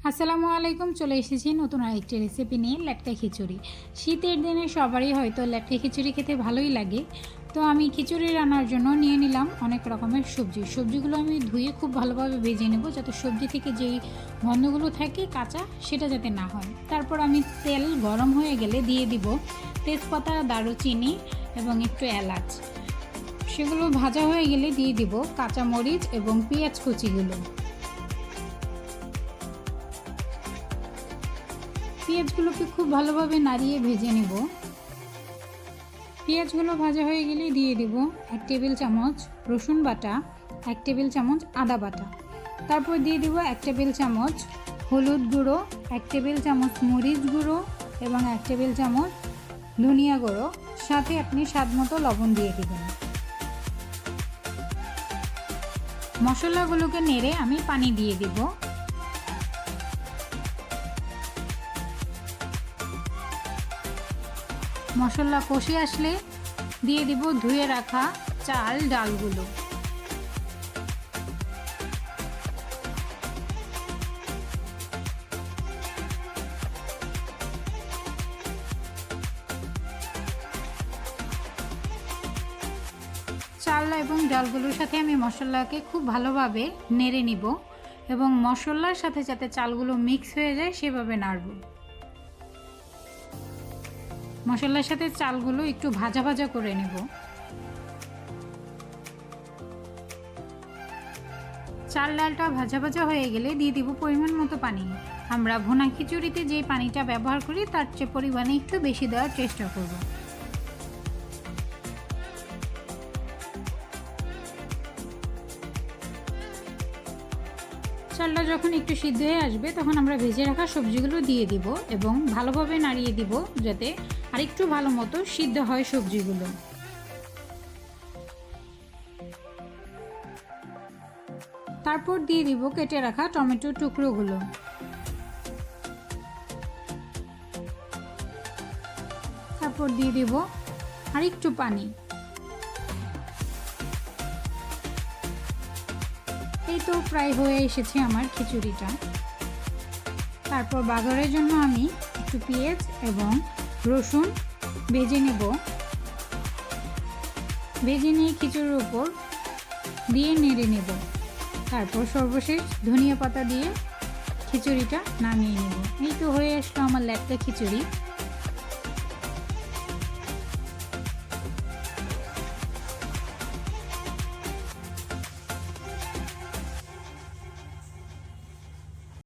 আসসালামু আলাইকুম। চলে এসেছি নতুন আরেকটি রেসিপি নিয়ে, লেটকা খিচুড়ি। শীতের দিনে সবারই হয়তো লেটকা খিচুড়ি খেতে ভালোই লাগে। তো আমি খিচুড়ি রান্নার জন্য নিয়ে নিলাম অনেক রকমের সবজিগুলো আমি ধুয়ে খুব ভালোভাবে ভেজে নেব, যাতে সবজি থেকে যেই গন্ধগুলো থাকে কাঁচা সেটা যাতে না হয়। তারপর আমি তেল গরম হয়ে গেলে দিয়ে দিব তেজপাতা, দারুচিনি এবং একটু এলাচ। সেগুলো ভাজা হয়ে গেলে দিয়ে দিব কাঁচামরিচ এবং পেঁয়াজ কুচিগুলো। পেঁয়াজগুলোকে খুব ভালোভাবে নাড়িয়ে ভেজে নেব। পেঁয়াজগুলো ভাজা হয়ে গেলে দিয়ে দেব 1 টেবিল চামচ রসুন বাটা, 1 টেবিল চামচ আদা বাটা। তারপর দিয়ে দেব 1 টেবিল চামচ হলুদ গুঁড়ো, 1 টেবিল চামচ মরিচ গুঁড়ো এবং 1 টেবিল চামচ ধনিয়া গুঁড়ো। সাথে আপনি স্বাদ মতো লবণ দিয়ে দেবেন। মশলাগুলোকে নেড়ে আমি পানি দিয়ে দেব। মশলা কষে আসলে দিয়ে দিব ধুয়ে রাখা ডালগুলো। চাল এবং ডালগুলোর সাথে আমি মশলাকে খুব ভালোভাবে নেড়ে নিব এবং মশলার সাথে যাতে চালগুলো মিক্স হয়ে যায় সেভাবে নাড়ব। মশলার সাথে চালগুলো একটু ভাজা ভাজা করে নেব। চাল ডালটা ভাজা ভাজা হয়ে গেলে দিয়ে দিব পরিমাণ মতো পানি। আমরা ভুনা খিচুড়িতে যে পানিটা ব্যবহার করি তার চেয়ে পরিমাণে একটু বেশি দেওয়ার চেষ্টা করব। চালটা যখন একটু সিদ্ধ হয়ে আসবে তখন আমরা ভেজে রাখা সবজিগুলো দিয়ে দিব এবং ভালোভাবে নাড়িয়ে দিব যাতে আরেকটু ভালো মতো সিদ্ধ হয় সবজিগুলো। তারপর দিয়ে দিব কেটে রাখা টমেটোর টুকরোগুলো। তারপর দিয়ে দিব আরেকটু পানি। এই তো প্রায় হয়ে এসেছে আমার খিচুড়িটা। তারপর বাগারের জন্য আমি একটু পেঁয়াজ এবং রসুন ভেজে নেব। ভেজে নিয়ে খিচুড়ির উপর দিয়ে নেড়ে নেব। তারপর সর্বশেষ ধনিয়া পাতা দিয়ে খিচুড়িটা নামিয়ে নেব। এই তো হয়ে আসলো আমার লেটকা খিচুড়ি।